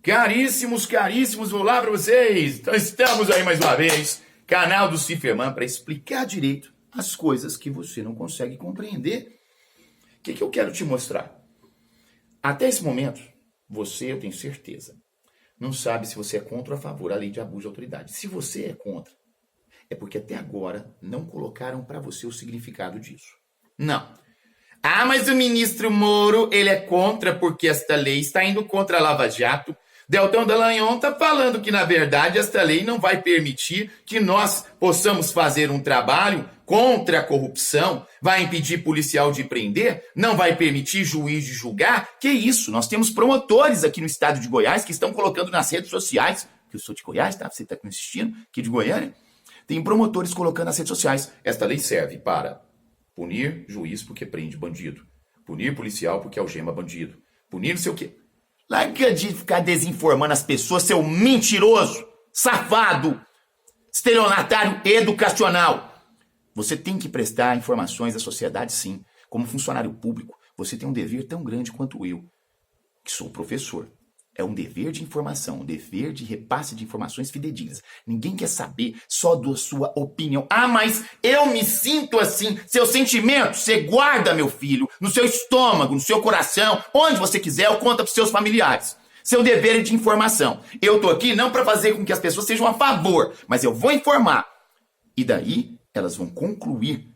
Caríssimos, caríssimos, olá para vocês! Então, estamos aí mais uma vez, canal do Ciferman, para explicar direito as coisas que você não consegue compreender. O que eu quero te mostrar? Até esse momento, você, eu tenho certeza, não sabe se você é contra ou a favor da lei de abuso de autoridade. Se você é contra, é porque até agora não colocaram para você o significado disso. Não. Ah, mas o ministro Moro, ele é contra porque esta lei está indo contra a Lava Jato. Deltan Dallagnol está falando que, na verdade, esta lei não vai permitir que nós possamos fazer um trabalho contra a corrupção, vai impedir policial de prender, não vai permitir juiz de julgar. Que isso? Nós temos promotores aqui no estado de Goiás que estão colocando nas redes sociais, que eu sou de Goiás, tá? Você está me assistindo, aqui de Goiânia. Tem promotores colocando nas redes sociais. Esta lei serve para punir juiz porque prende bandido, punir policial porque algema bandido, punir não sei o quê. Larga de ficar desinformando as pessoas, seu mentiroso, safado, estelionatário educacional. Você tem que prestar informações à sociedade, sim. Como funcionário público, você tem um dever tão grande quanto eu, que sou professor. É um dever de informação, um dever de repasse de informações fidedignas. Ninguém quer saber só da sua opinião. Ah, mas eu me sinto assim. Seus sentimentos, você guarda, meu filho, no seu estômago, no seu coração, onde você quiser, ou conta para os seus familiares. Seu dever é de informação. Eu tô aqui não para fazer com que as pessoas sejam a favor, mas eu vou informar. E daí, elas vão concluir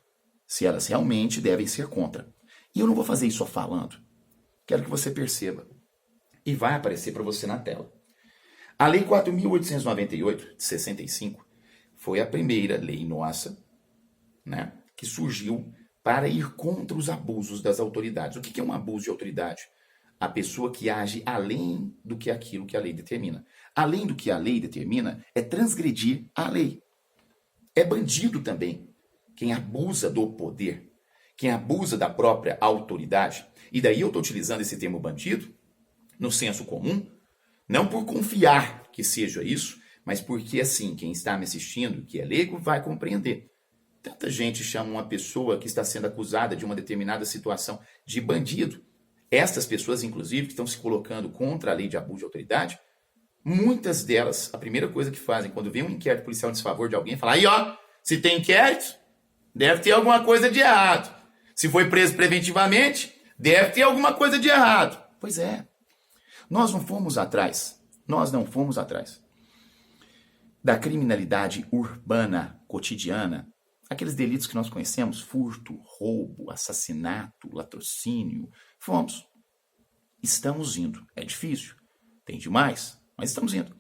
se elas realmente devem ser contra. E eu não vou fazer isso só falando. Quero que você perceba. E vai aparecer para você na tela. A Lei 4.898, de 65, foi a primeira lei nossa, né, que surgiu para ir contra os abusos das autoridades. O que é um abuso de autoridade? A pessoa que age além do que aquilo que a lei determina. Além do que a lei determina é transgredir a lei. É bandido também quem abusa do poder, quem abusa da própria autoridade. E daí eu estou utilizando esse termo bandido no senso comum, não por confiar que seja isso, mas porque, assim, quem está me assistindo, que é leigo, vai compreender. Tanta gente chama uma pessoa que está sendo acusada de uma determinada situação de bandido. Estas pessoas, inclusive, que estão se colocando contra a lei de abuso de autoridade, muitas delas, a primeira coisa que fazem quando vem um inquérito policial em desfavor de alguém, é falar, aí ó, se tem inquérito, deve ter alguma coisa de errado. Se foi preso preventivamente, deve ter alguma coisa de errado. Pois é. Nós não fomos atrás da criminalidade urbana, cotidiana, aqueles delitos que nós conhecemos, furto, roubo, assassinato, latrocínio. Fomos. Estamos indo. É difícil, tem demais, mas estamos indo.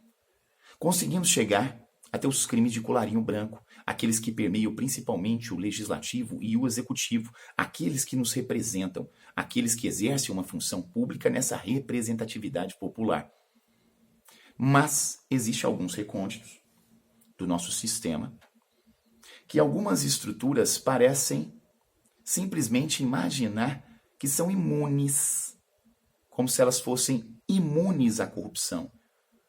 Conseguimos chegar até os crimes de colarinho branco, aqueles que permeiam principalmente o legislativo e o executivo, aqueles que nos representam, aqueles que exercem uma função pública nessa representatividade popular. Mas existem alguns recônditos do nosso sistema que algumas estruturas parecem simplesmente imaginar que são imunes, como se elas fossem imunes à corrupção,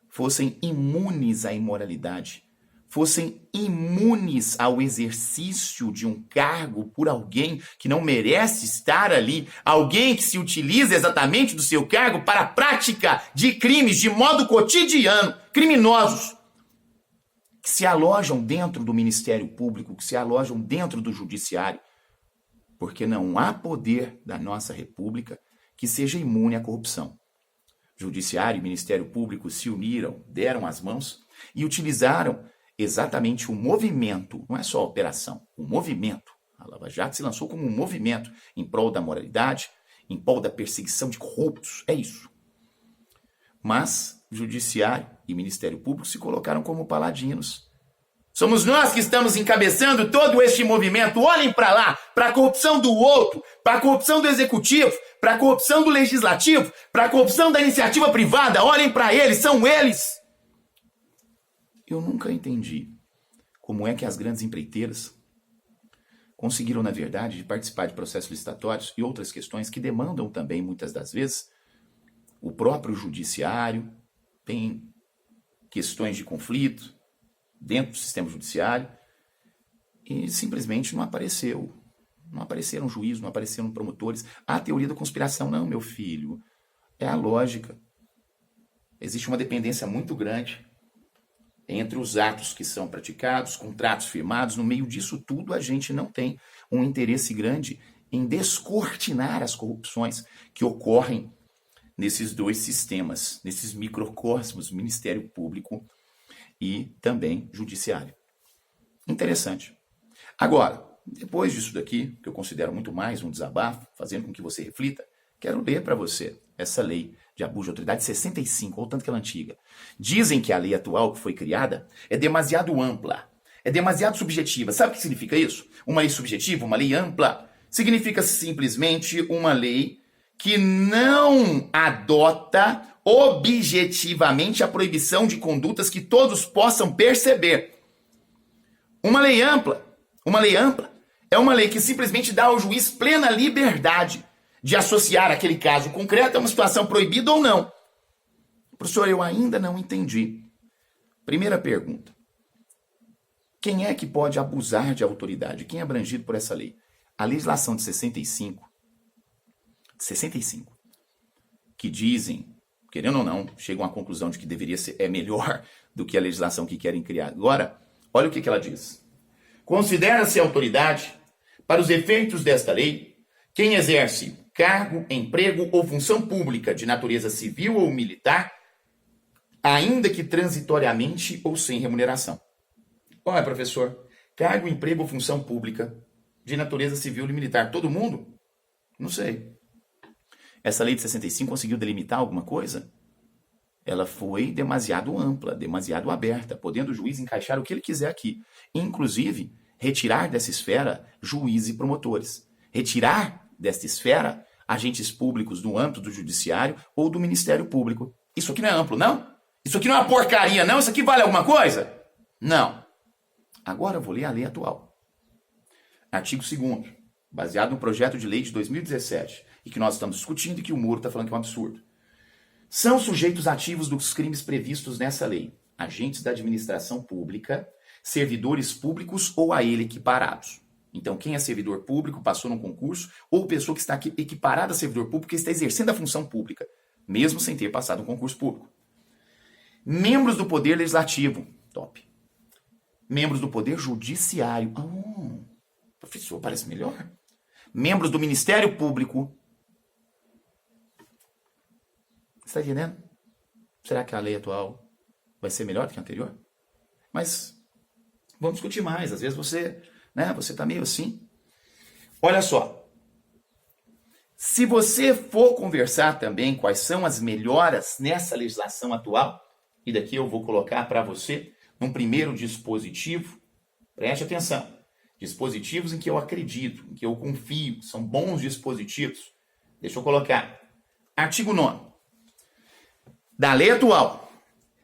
fossem imunes à imoralidade, fossem imunes ao exercício de um cargo por alguém que não merece estar ali, alguém que se utiliza exatamente do seu cargo para a prática de crimes de modo cotidiano, criminosos, que se alojam dentro do Ministério Público, que se alojam dentro do Judiciário, porque não há poder da nossa República que seja imune à corrupção. Judiciário e Ministério Público se uniram, deram as mãos e utilizaram exatamente o movimento, não é só a operação, o movimento. A Lava Jato se lançou como um movimento em prol da moralidade, em prol da perseguição de corruptos, é isso. Mas Judiciário e Ministério Público se colocaram como paladinos. Somos nós que estamos encabeçando todo este movimento. Olhem para lá, para a corrupção do outro, para a corrupção do executivo, para a corrupção do legislativo, para a corrupção da iniciativa privada. Olhem para eles, são eles. Eu nunca entendi como é que as grandes empreiteiras conseguiram, na verdade, participar de processos licitatórios e outras questões que demandam também, muitas das vezes, o próprio judiciário, tem questões de conflito dentro do sistema judiciário e simplesmente não apareceu. Não apareceram juízes, não apareceram promotores. A teoria da conspiração, não, meu filho. É a lógica. existe uma dependência muito grande entre os atos que são praticados, contratos firmados. No meio disso tudo, a gente não tem um interesse grande em descortinar as corrupções que ocorrem nesses dois sistemas, nesses microcosmos, Ministério Público e também Judiciário. Interessante. Agora, depois disso daqui, que eu considero muito mais um desabafo, fazendo com que você reflita, quero ler para você essa lei de abuso de autoridade 65, ou tanto que ela é antiga. Dizem que a lei atual que foi criada é demasiado ampla, é demasiado subjetiva. Sabe o que significa isso? Uma lei subjetiva, uma lei ampla, significa simplesmente uma lei que não adota objetivamente a proibição de condutas que todos possam perceber. Uma lei ampla é uma lei que simplesmente dá ao juiz plena liberdade de associar aquele caso concreto a uma situação proibida ou não. Professor, eu ainda não entendi. Primeira pergunta. Quem é que pode abusar de autoridade? Quem é abrangido por essa lei? A legislação de 65, que dizem, querendo ou não, chegam à conclusão de que deveria ser melhor do que a legislação que querem criar. Agora, olha o que ela diz. Considera-se autoridade, para os efeitos desta lei, quem exerce cargo, emprego ou função pública de natureza civil ou militar, ainda que transitoriamente ou sem remuneração. Olha, professor, cargo, emprego ou função pública de natureza civil e militar, todo mundo? Não sei. Essa lei de 65 conseguiu delimitar alguma coisa? Ela foi demasiado ampla, demasiado aberta, podendo o juiz encaixar o que ele quiser aqui. Inclusive, retirar dessa esfera juízes e promotores. Retirar desta esfera agentes públicos no âmbito do judiciário ou do Ministério Público. Isso aqui não é amplo, não? Isso aqui não é uma porcaria, não? Isso aqui vale alguma coisa? Não. Agora eu vou ler a lei atual. Artigo 2º, baseado no projeto de lei de 2017, e que nós estamos discutindo e que o Moro está falando que é um absurdo. São sujeitos ativos dos crimes previstos nessa lei agentes da administração pública, servidores públicos ou a ele equiparados. Então, quem é servidor público, passou num concurso, ou pessoa que está equiparada a servidor público e está exercendo a função pública, mesmo sem ter passado um concurso público. Membros do Poder Legislativo, top. Membros do Poder Judiciário, professor, parece melhor. Membros do Ministério Público. Você está entendendo? Será que a lei atual vai ser melhor do que a anterior? Mas vamos discutir mais. Às vezes você está meio assim. Olha só. Se você for conversar também quais são as melhoras nessa legislação atual, e daqui eu vou colocar para você num primeiro dispositivo, preste atenção, dispositivos em que eu acredito, em que eu confio, são bons dispositivos. Deixa eu colocar. Artigo 9º. Da lei atual,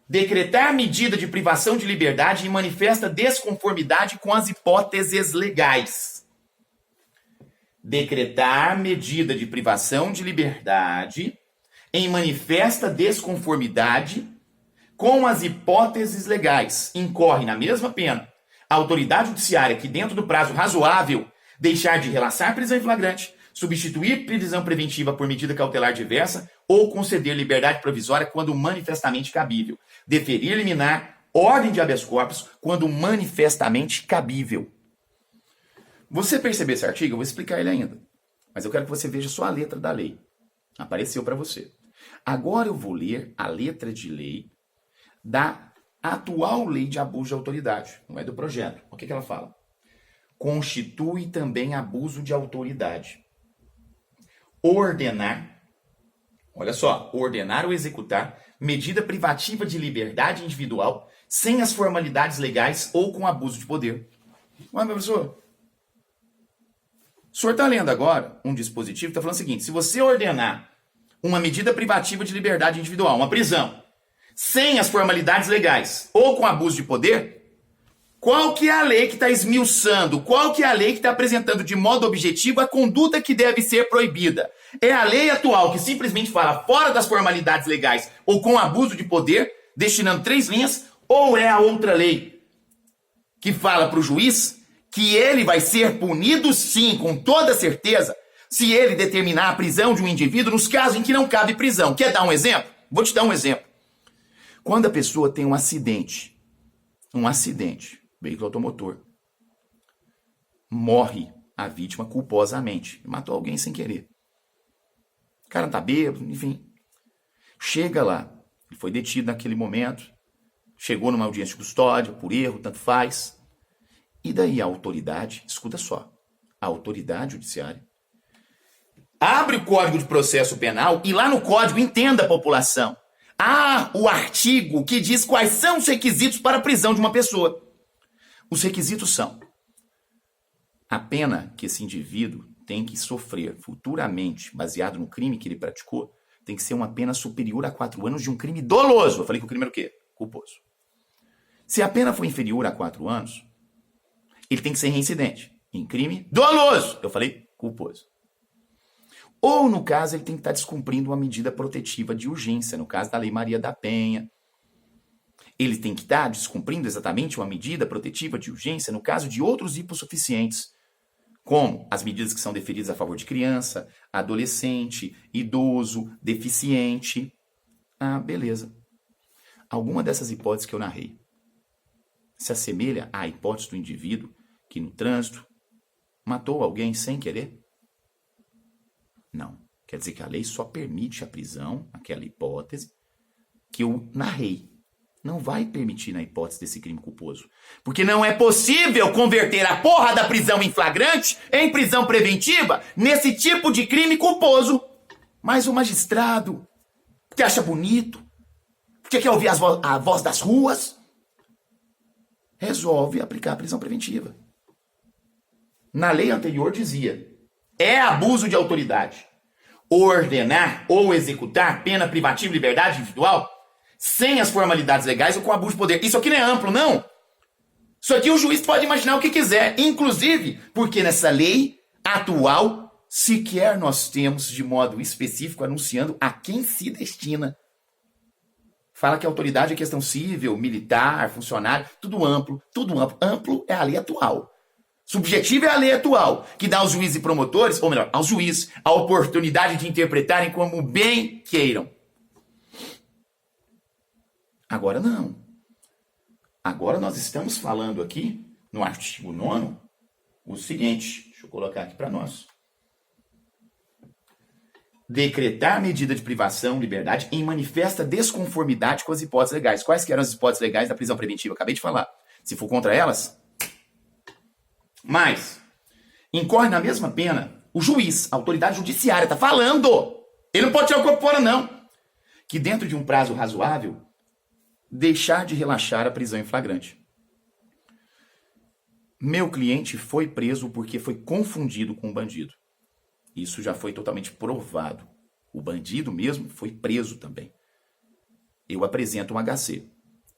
decretar medida de privação de liberdade em manifesta desconformidade com as hipóteses legais. Decretar medida de privação de liberdade em manifesta desconformidade com as hipóteses legais. Incorre na mesma pena a autoridade judiciária que, dentro do prazo razoável, deixar de relaxar prisão em flagrante, substituir prisão preventiva por medida cautelar diversa ou conceder liberdade provisória quando manifestamente cabível. Deferir liminar, ordem de habeas corpus quando manifestamente cabível. Você percebeu esse artigo? Eu vou explicar ele ainda. Mas eu quero que você veja só a letra da lei. Apareceu para você. Agora eu vou ler a letra de lei da atual lei de abuso de autoridade. Não é do projeto. O que ela fala? Constitui também abuso de autoridade. Ordenar, olha só, ordenar ou executar medida privativa de liberdade individual sem as formalidades legais ou com abuso de poder. Ué, meu professor, o senhor está lendo agora um dispositivo que está falando o seguinte: se você ordenar uma medida privativa de liberdade individual, uma prisão, sem as formalidades legais ou com abuso de poder, qual que é a lei que está esmiuçando? Qual que é a lei que está apresentando de modo objetivo a conduta que deve ser proibida? É a lei atual que simplesmente fala fora das formalidades legais ou com abuso de poder, destinando 3 linhas, ou é a outra lei que fala para o juiz que ele vai ser punido sim, com toda certeza, se ele determinar a prisão de um indivíduo nos casos em que não cabe prisão? Quer dar um exemplo? Vou te dar um exemplo. Quando a pessoa tem um acidente, veículo automotor, morre a vítima culposamente, matou alguém sem querer. O cara não tá bêbado, enfim. Chega lá, ele foi detido naquele momento, chegou numa audiência de custódia, por erro, tanto faz. E daí a autoridade, escuta só, a autoridade judiciária, abre o Código de Processo Penal e lá no código, entenda a população, há o artigo que diz quais são os requisitos para a prisão de uma pessoa. Os requisitos são: a pena que esse indivíduo tem que sofrer futuramente, baseado no crime que ele praticou, tem que ser uma pena superior a 4 anos de um crime doloso. Eu falei que o crime era o quê? Culposo. Se a pena for inferior a 4 anos, ele tem que ser reincidente em crime doloso. Eu falei culposo. Ou, no caso, ele tem que estar descumprindo uma medida protetiva de urgência, no caso da Lei Maria da Penha. Ele tem que estar descumprindo exatamente uma medida protetiva de urgência no caso de outros hipossuficientes, como as medidas que são deferidas a favor de criança, adolescente, idoso, deficiente. Ah, beleza. Alguma dessas hipóteses que eu narrei se assemelha à hipótese do indivíduo que no trânsito matou alguém sem querer? Não. Quer dizer que a lei só permite a prisão, aquela hipótese que eu narrei. Não vai permitir na hipótese desse crime culposo. Porque não é possível converter a porra da prisão em flagrante em prisão preventiva nesse tipo de crime culposo. Mas o magistrado, que acha bonito, que quer ouvir a voz das ruas, resolve aplicar a prisão preventiva. Na lei anterior dizia: é abuso de autoridade ordenar ou executar pena privativa de liberdade individual sem as formalidades legais ou com abuso de poder. Isso aqui não é amplo, não. Isso aqui o juiz pode imaginar o que quiser, inclusive porque nessa lei atual sequer nós temos de modo específico anunciando a quem se destina. Fala que a autoridade é questão civil, militar, funcionário, tudo amplo, tudo amplo. Amplo é a lei atual. Subjetivo é a lei atual, que dá aos juízes e promotores, ou melhor, aos juízes, a oportunidade de interpretarem como bem queiram. Agora não. Agora nós estamos falando aqui, no artigo 9º, o seguinte, deixa eu colocar aqui para nós. Decretar medida de privação de liberdade em manifesta desconformidade com as hipóteses legais. Quais que eram as hipóteses legais da prisão preventiva? Acabei de falar. Se for contra elas... Mas incorre na mesma pena o juiz, a autoridade judiciária, está falando. Ele não pode tirar o corpo fora, não. Que dentro de um prazo razoável, deixar de relaxar a prisão em flagrante. Meu cliente foi preso porque foi confundido com um bandido. Isso já foi totalmente provado. O bandido mesmo foi preso também. Eu apresento um HC.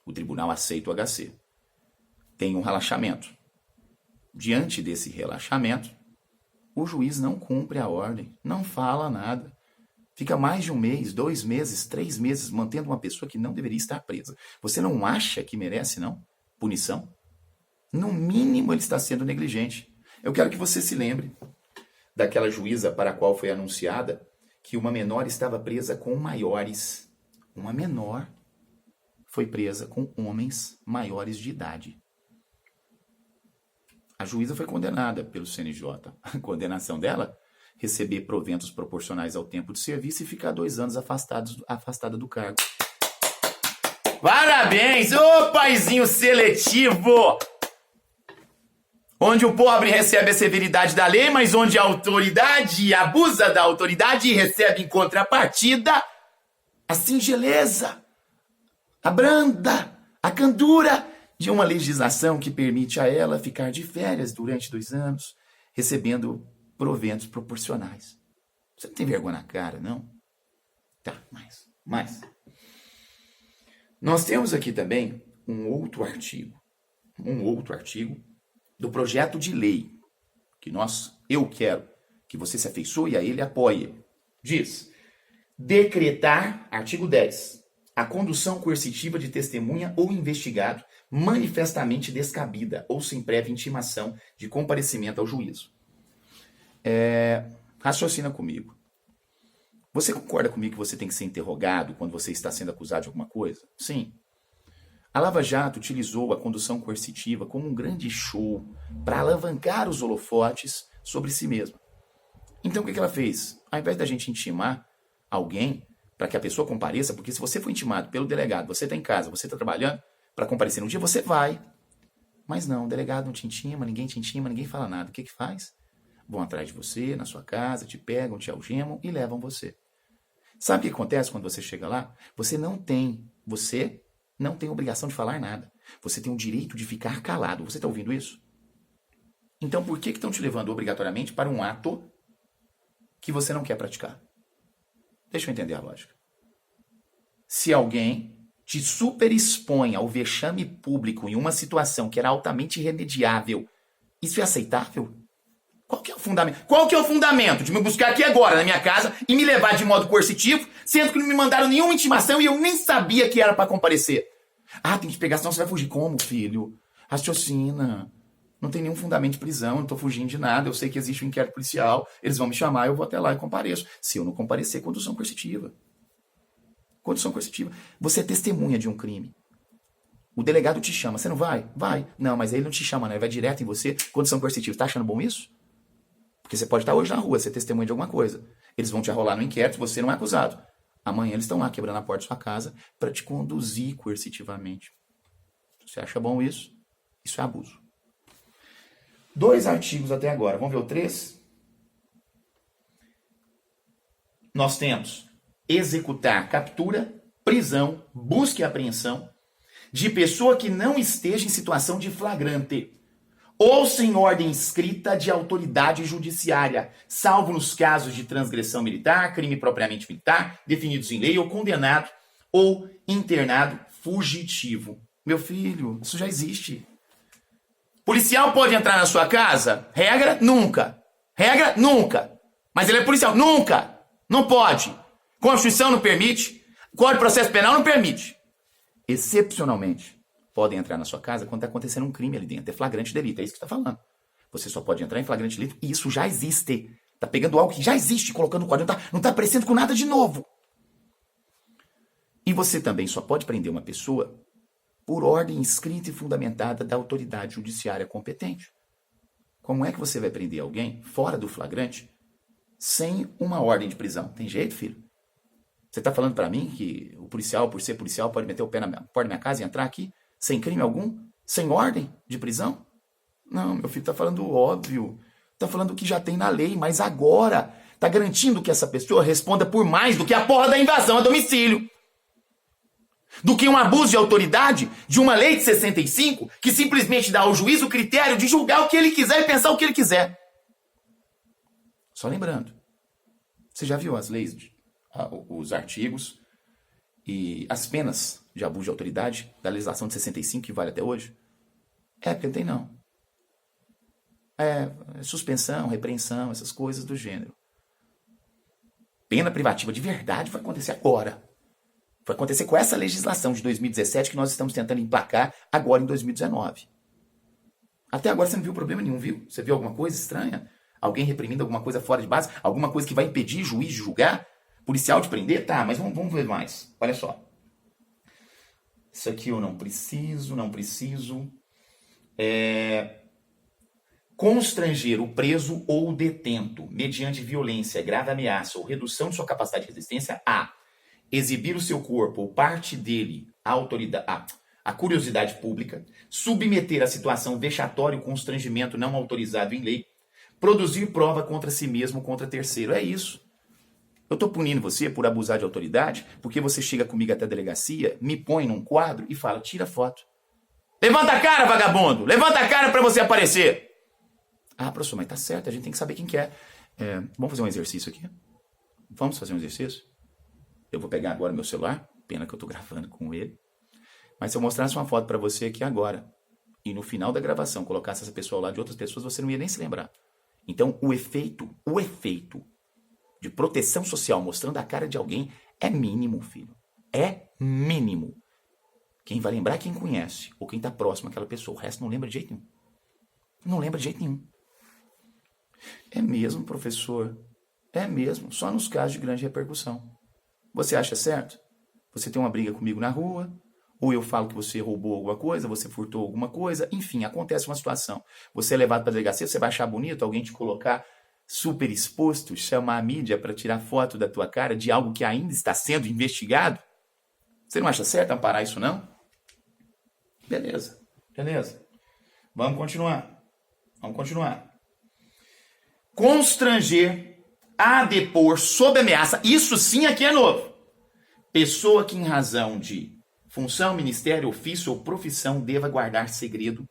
O tribunal aceita o HC. Tem um relaxamento. Diante desse relaxamento, o juiz não cumpre a ordem, não fala nada. Fica mais de 1 mês, 2 meses, 3 meses mantendo uma pessoa que não deveria estar presa. Você não acha que merece, não? Punição? No mínimo, ele está sendo negligente. Eu quero que você se lembre daquela juíza para a qual foi anunciada que uma menor estava presa com maiores. Uma menor foi presa com homens maiores de idade. A juíza foi condenada pelo CNJ. A condenação dela, receber proventos proporcionais ao tempo de serviço e ficar 2 anos afastada do cargo. Parabéns, ô paizinho seletivo! Onde o pobre recebe a severidade da lei, mas onde a autoridade abusa da autoridade e recebe em contrapartida a singeleza, a branda, a candura de uma legislação que permite a ela ficar de férias durante 2 anos, recebendo proventos proporcionais. Você não tem vergonha na cara, não? Tá, mais. Nós temos aqui também um outro artigo do projeto de lei que eu quero que você se afeiçoe a ele e apoie. Diz: decretar, artigo 10, a condução coercitiva de testemunha ou investigado manifestamente descabida ou sem prévia intimação de comparecimento ao juízo. Raciocina comigo. Você concorda comigo que você tem que ser interrogado quando você está sendo acusado de alguma coisa? Sim. A Lava Jato utilizou a condução coercitiva como um grande show para alavancar os holofotes sobre si mesma. Então o que ela fez? Ao invés da gente intimar alguém para que a pessoa compareça, porque se você for intimado pelo delegado, você está em casa, você está trabalhando, para comparecer no dia, você vai. Mas não, o delegado não te intima, ninguém fala nada. O que faz? Vão atrás de você, na sua casa, te pegam, te algemam e levam você. Sabe o que acontece quando você chega lá? Você não tem obrigação de falar nada. Você tem o direito de ficar calado. Você está ouvindo isso? Então por que estão te levando obrigatoriamente para um ato que você não quer praticar? Deixa eu entender a lógica. Se alguém te superexpõe ao vexame público em uma situação que era altamente irremediável, isso é aceitável? Qual que é o fundamento? Qual que é o fundamento de me buscar aqui agora na minha casa e me levar de modo coercitivo, sendo que não me mandaram nenhuma intimação e eu nem sabia que era para comparecer? Ah, tem que pegar, senão você vai fugir. Como, filho? Raciocina. Não tem nenhum fundamento de prisão, eu não tô fugindo de nada, eu sei que existe um inquérito policial, eles vão me chamar, eu vou até lá e compareço. Se eu não comparecer, condução coercitiva. Condução coercitiva. Você é testemunha de um crime. O delegado te chama, você não vai? Vai. Não, mas ele não te chama, não, ele vai direto em você, condução coercitiva. Tá achando bom isso? Porque você pode estar hoje na rua, ser testemunha de alguma coisa. Eles vão te arrolar no inquérito, você não é acusado. Amanhã eles estão lá quebrando a porta da sua casa para te conduzir coercitivamente. Você acha bom isso? Isso é abuso. 2 artigos até agora. Vamos ver o 3? Nós temos executar captura, prisão, busca e apreensão de pessoa que não esteja em situação de flagrante ou sem ordem escrita de autoridade judiciária, salvo nos casos de transgressão militar, crime propriamente militar, definidos em lei, ou condenado ou internado fugitivo. Meu filho, isso já existe. Policial pode entrar na sua casa? Regra, nunca. Regra, nunca. Mas ele é policial? Nunca. Não pode. Constituição não permite. Código de Processo Penal não permite. Excepcionalmente, podem entrar na sua casa quando está acontecendo um crime ali dentro. É flagrante delito, é isso que está falando. Você só pode entrar em flagrante delito e isso já existe. Está pegando algo que já existe, colocando no código. Não está aparecendo com nada de novo. E você também só pode prender uma pessoa por ordem escrita e fundamentada da autoridade judiciária competente. Como é que você vai prender alguém fora do flagrante sem uma ordem de prisão? Tem jeito, filho? Você está falando para mim que o policial, por ser policial, pode meter o pé na porta da minha casa e entrar aqui sem crime algum? Sem ordem de prisão? Não, meu filho, está falando o óbvio. Está falando o que já tem na lei, mas agora está garantindo que essa pessoa responda por mais do que a porra da invasão a domicílio. Do que um abuso de autoridade de uma lei de 65 que simplesmente dá ao juiz o critério de julgar o que ele quiser e pensar o que ele quiser. Só lembrando, você já viu as leis, os artigos e as penas de abuso de autoridade da legislação de 65 que vale até hoje? É, porque não tem não. É suspensão, repreensão, essas coisas do gênero. Pena privativa de verdade vai acontecer agora. Vai acontecer com essa legislação de 2017 que nós estamos tentando emplacar agora em 2019. Até agora você não viu problema nenhum, viu? Você viu alguma coisa estranha? Alguém reprimindo alguma coisa fora de base? Alguma coisa que vai impedir juiz de julgar? Policial de prender? Tá, mas vamos ver mais. Olha só. Isso aqui eu não preciso. Constranger o preso ou o detento mediante violência, grave ameaça ou redução de sua capacidade de resistência a exibir o seu corpo ou parte dele à curiosidade pública, submeter a situação vexatória ou constrangimento não autorizado em lei, produzir prova contra si mesmo ou contra terceiro. É isso. Eu estou punindo você por abusar de autoridade porque você chega comigo até a delegacia, me põe num quadro e fala, tira foto. Levanta a cara, vagabundo! Levanta a cara para você aparecer! Ah, professor, mas tá certo, a gente tem que saber quem que é. Vamos fazer um exercício aqui? Vamos fazer um exercício? Eu vou pegar agora meu celular, pena que eu estou gravando com ele. Mas se eu mostrasse uma foto para você aqui agora, e no final da gravação colocasse essa pessoa ao lado de outras pessoas, você não ia nem se lembrar. Então, o efeito de proteção social mostrando a cara de alguém é mínimo, filho. É mínimo. Quem vai lembrar é quem conhece, ou quem está próximo àquela pessoa. O resto não lembra de jeito nenhum. Não lembra de jeito nenhum. É mesmo, professor? É mesmo, só nos casos de grande repercussão. Você acha certo? Você tem uma briga comigo na rua, ou eu falo que você roubou alguma coisa, você furtou alguma coisa, enfim, acontece uma situação. Você é levado para a delegacia, você vai achar bonito alguém te colocar super exposto, chamar a mídia para tirar foto da tua cara de algo que ainda está sendo investigado? Você não acha certo amparar isso, não? Beleza. Vamos continuar. Constranger a depor sob ameaça. Isso sim aqui é novo. Pessoa que em razão de função, ministério, ofício ou profissão deva guardar segredo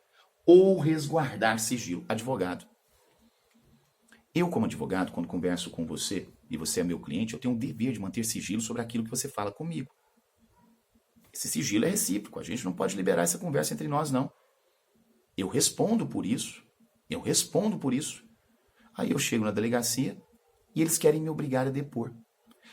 ou resguardar sigilo. Advogado. Eu, como advogado, quando converso com você e você é meu cliente, eu tenho o dever de manter sigilo sobre aquilo que você fala comigo. Esse sigilo é recíproco. A gente não pode liberar essa conversa entre nós, não. Eu respondo por isso. Aí eu chego na delegacia e eles querem me obrigar a depor.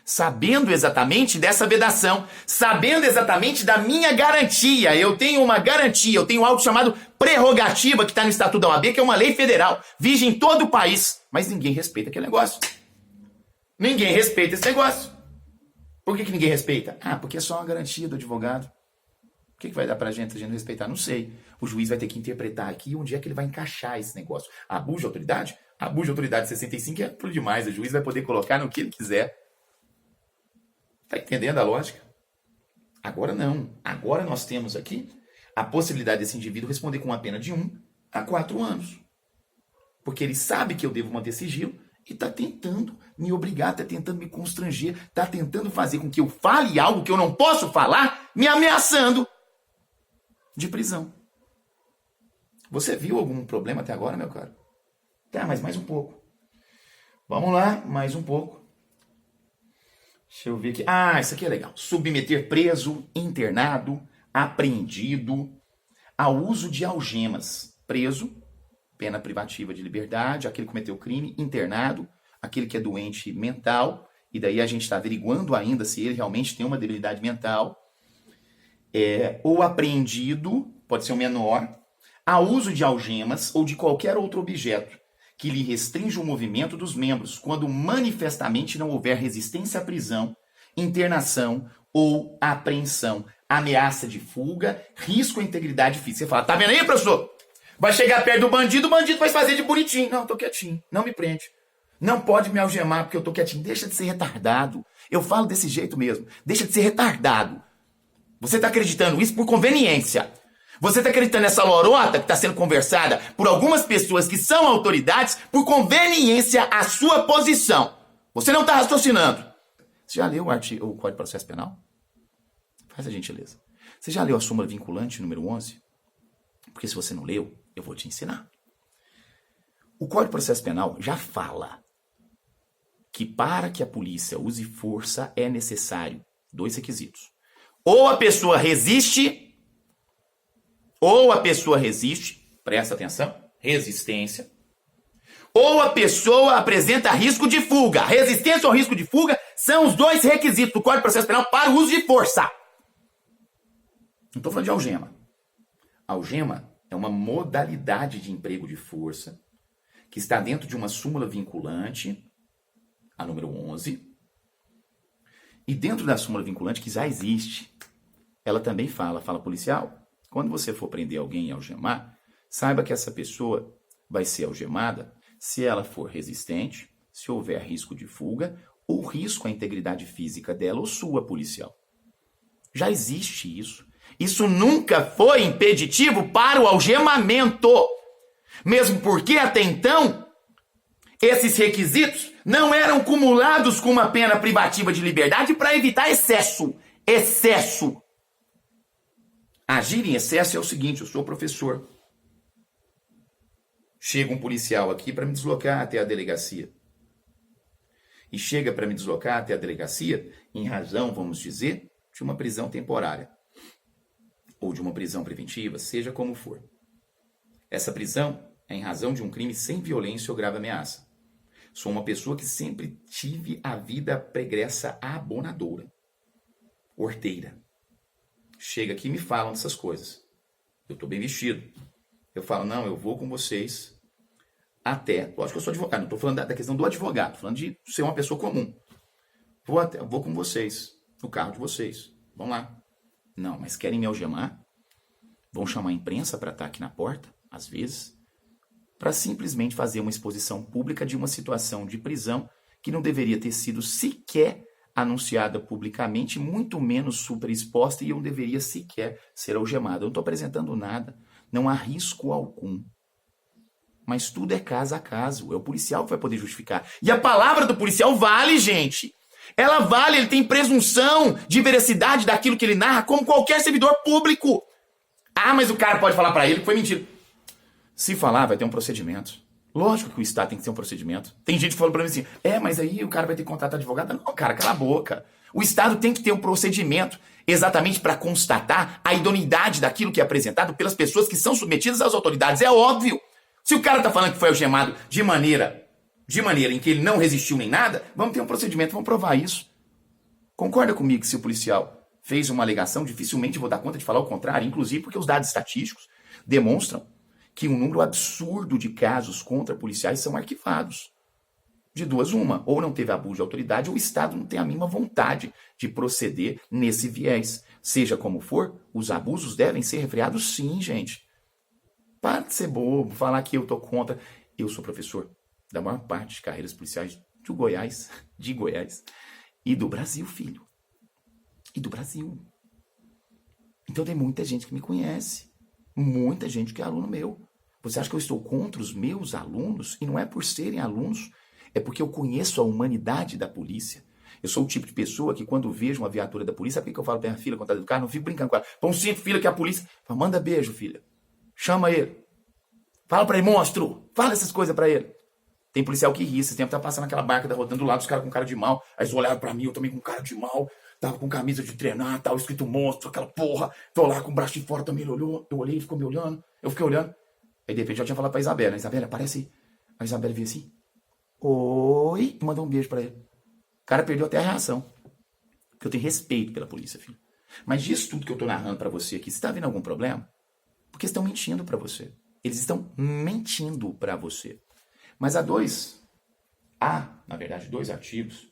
Sabendo exatamente dessa vedação, sabendo exatamente da minha garantia. Eu tenho uma garantia, eu tenho algo chamado prerrogativa que está no Estatuto da OAB, que é uma lei federal, vige em todo o país. Mas ninguém respeita aquele negócio. Ninguém respeita esse negócio. Por que ninguém respeita? Porque é só uma garantia do advogado. O que vai dar pra gente se a gente não respeitar? Não sei. O juiz vai ter que interpretar aqui onde é que ele vai encaixar esse negócio. Abuso de autoridade? Abuso de autoridade 65 é tudo demais. O juiz vai poder colocar no que ele quiser. Tá entendendo a lógica? Agora não. Agora nós temos aqui a possibilidade desse indivíduo responder com uma pena de 1 a 4 anos. Porque ele sabe que eu devo manter sigilo e está tentando me obrigar, está tentando me constranger, está tentando fazer com que eu fale algo que eu não posso falar, me ameaçando de prisão. Você viu algum problema até agora, meu caro? Tá, mas mais um pouco. Vamos lá, mais um pouco. Deixa eu ver aqui. Isso aqui é legal. Submeter preso, internado, apreendido ao uso de algemas. Preso, pena privativa de liberdade, aquele que cometeu crime, internado, aquele que é doente mental, e daí a gente está averiguando ainda se ele realmente tem uma debilidade mental, ou apreendido, pode ser um menor, a uso de algemas ou de qualquer outro objeto que lhe restrinja o movimento dos membros quando manifestamente não houver resistência à prisão, internação ou apreensão, ameaça de fuga, risco à integridade física. Você fala, tá vendo aí, professor? Vai chegar perto do bandido, o bandido vai fazer de bonitinho. Não, eu tô quietinho, não me prende. Não pode me algemar porque eu tô quietinho. Deixa de ser retardado. Eu falo desse jeito mesmo. Deixa de ser retardado. Você tá acreditando isso por conveniência. Você tá acreditando nessa lorota que está sendo conversada por algumas pessoas que são autoridades por conveniência à sua posição. Você não tá raciocinando. Você já leu o Código de Processo Penal? Faz a gentileza. Você já leu a súmula vinculante número 11? Porque se você não leu, eu vou te ensinar. O Código de Processo Penal já fala que para que a polícia use força é necessário 2 requisitos. Ou a pessoa resiste, presta atenção, resistência, ou a pessoa apresenta risco de fuga. Resistência ou risco de fuga são os 2 requisitos do Código de Processo Penal para o uso de força. Não estou falando de algema. Algema é uma modalidade de emprego de força que está dentro de uma súmula vinculante, a número 11, e dentro da súmula vinculante que já existe, ela também fala policial, quando você for prender alguém e algemar, saiba que essa pessoa vai ser algemada se ela for resistente, se houver risco de fuga ou risco à integridade física dela ou sua, policial. Já existe isso. Isso nunca foi impeditivo para o algemamento. Mesmo porque, até então, esses requisitos não eram cumulados com uma pena privativa de liberdade para evitar excesso. Excesso. Agir em excesso é o seguinte, eu sou professor. Chega um policial aqui para me deslocar até a delegacia. E chega para me deslocar até a delegacia em razão, vamos dizer, de uma prisão temporária. Ou de uma prisão preventiva, seja como for. Essa prisão é em razão de um crime sem violência ou grave ameaça. Sou uma pessoa que sempre tive a vida pregressa abonadora. Horteira. Chega aqui e me falam dessas coisas. Eu estou bem vestido. Eu falo, não, eu vou com vocês até, lógico que eu sou advogado, não estou falando da questão do advogado, estou falando de ser uma pessoa comum. Vou com vocês, no carro de vocês, vão lá. Não, mas querem me algemar? Vão chamar a imprensa para estar aqui na porta, às vezes, para simplesmente fazer uma exposição pública de uma situação de prisão que não deveria ter sido sequer anunciada publicamente, muito menos superexposta, e eu não deveria sequer ser algemado. Eu não estou apresentando nada, não há risco algum. Mas tudo é caso a caso, é o policial que vai poder justificar. E a palavra do policial vale, gente. Ela vale, ele tem presunção de veracidade daquilo que ele narra, como qualquer servidor público. Ah, mas o cara pode falar para ele que foi mentira. Se falar, vai ter um procedimento. Lógico que o Estado tem que ter um procedimento. Tem gente que fala pra mim assim, mas aí o cara vai ter que contratar advogado. Não, cara, cala a boca. O Estado tem que ter um procedimento exatamente para constatar a idoneidade daquilo que é apresentado pelas pessoas que são submetidas às autoridades. É óbvio. Se o cara tá falando que foi algemado de maneira em que ele não resistiu nem nada, vamos ter um procedimento, vamos provar isso. Concorda comigo que se o policial fez uma alegação, dificilmente vou dar conta de falar o contrário, inclusive porque os dados estatísticos demonstram que um número absurdo de casos contra policiais são arquivados. De duas uma, ou não teve abuso de autoridade, ou o Estado não tem a mínima vontade de proceder nesse viés. Seja como for, os abusos devem ser refreados sim, gente. Para de ser bobo, falar que eu tô contra. Eu sou professor da maior parte de carreiras policiais de Goiás e do Brasil, filho. E do Brasil. Então tem muita gente que me conhece. Muita gente que é aluno meu. Você acha que eu estou contra os meus alunos? E não é por serem alunos, é porque eu conheço a humanidade da polícia. Eu sou o tipo de pessoa que quando vejo uma viatura da polícia, sabe o que eu falo pra minha filha quando tá dentro do carro? Não fico brincando com ela. Põe um cinto, filha, que é a polícia. Fala, manda beijo, filha. Chama ele. Fala pra ele, monstro. Fala essas coisas pra ele. Tem policial que ri. Esse tempo tá passando aquela barca rodando do lado, os caras com cara de mal. Aí eles olharam pra mim, eu também com cara de mal. Tava com camisa de treinar, tal, escrito monstro, aquela porra. Tô lá com o braço de fora também, ele olhou. Eu olhei, ele ficou me olhando. Eu fiquei olhando. Aí de repente eu tinha falado pra Isabela. Isabela, aparece aí. A Isabela veio assim. Oi. E mandou um beijo pra ele. O cara perdeu até a reação. Porque eu tenho respeito pela polícia, filho. Mas disso tudo que eu tô narrando pra você aqui, você tá vendo algum problema? Porque estão mentindo pra você. Eles estão mentindo pra você. Mas há na verdade, dois artigos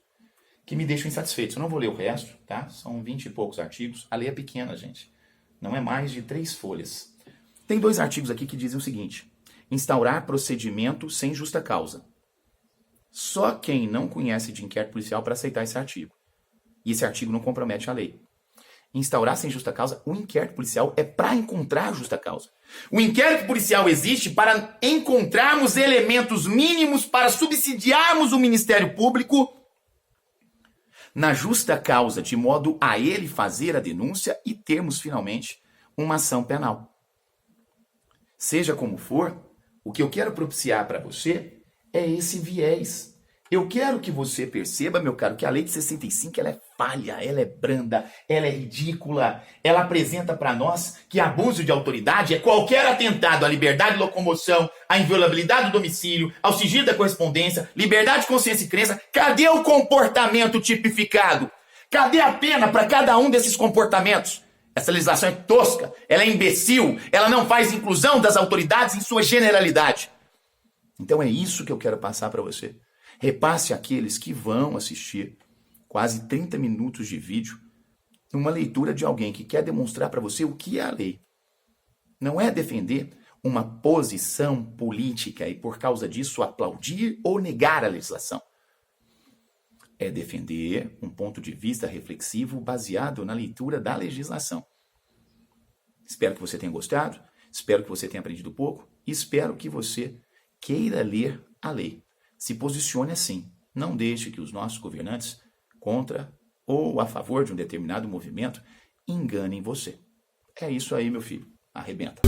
que me deixam insatisfeitos. Eu não vou ler o resto, tá? São 20 e poucos artigos. A lei é pequena, gente. Não é mais de 3 folhas. Tem 2 artigos aqui que dizem o seguinte. Instaurar procedimento sem justa causa. Só quem não conhece de inquérito policial para aceitar esse artigo. E esse artigo não compromete a lei. Instaurar sem justa causa, o inquérito policial é para encontrar justa causa. O inquérito policial existe para encontrarmos elementos mínimos para subsidiarmos o Ministério Público na justa causa, de modo a ele fazer a denúncia e termos, finalmente, uma ação penal. Seja como for, o que eu quero propiciar para você é esse viés. Eu quero que você perceba, meu caro, que a lei de 65 ela é falha, ela é branda, ela é ridícula. Ela apresenta para nós que abuso de autoridade é qualquer atentado à liberdade de locomoção, à inviolabilidade do domicílio, ao sigilo da correspondência, liberdade de consciência e crença. Cadê o comportamento tipificado? Cadê a pena para cada um desses comportamentos? Essa legislação é tosca, ela é imbecil, ela não faz inclusão das autoridades em sua generalidade. Então é isso que eu quero passar para você. Repasse àqueles que vão assistir quase 30 minutos de vídeo numa leitura de alguém que quer demonstrar para você o que é a lei. Não é defender uma posição política e, por causa disso, aplaudir ou negar a legislação. É defender um ponto de vista reflexivo baseado na leitura da legislação. Espero que você tenha gostado, espero que você tenha aprendido pouco e espero que você queira ler a lei. Se posicione assim. Não deixe que os nossos governantes, contra ou a favor de um determinado movimento, enganem você. É isso aí, meu filho. Arrebenta.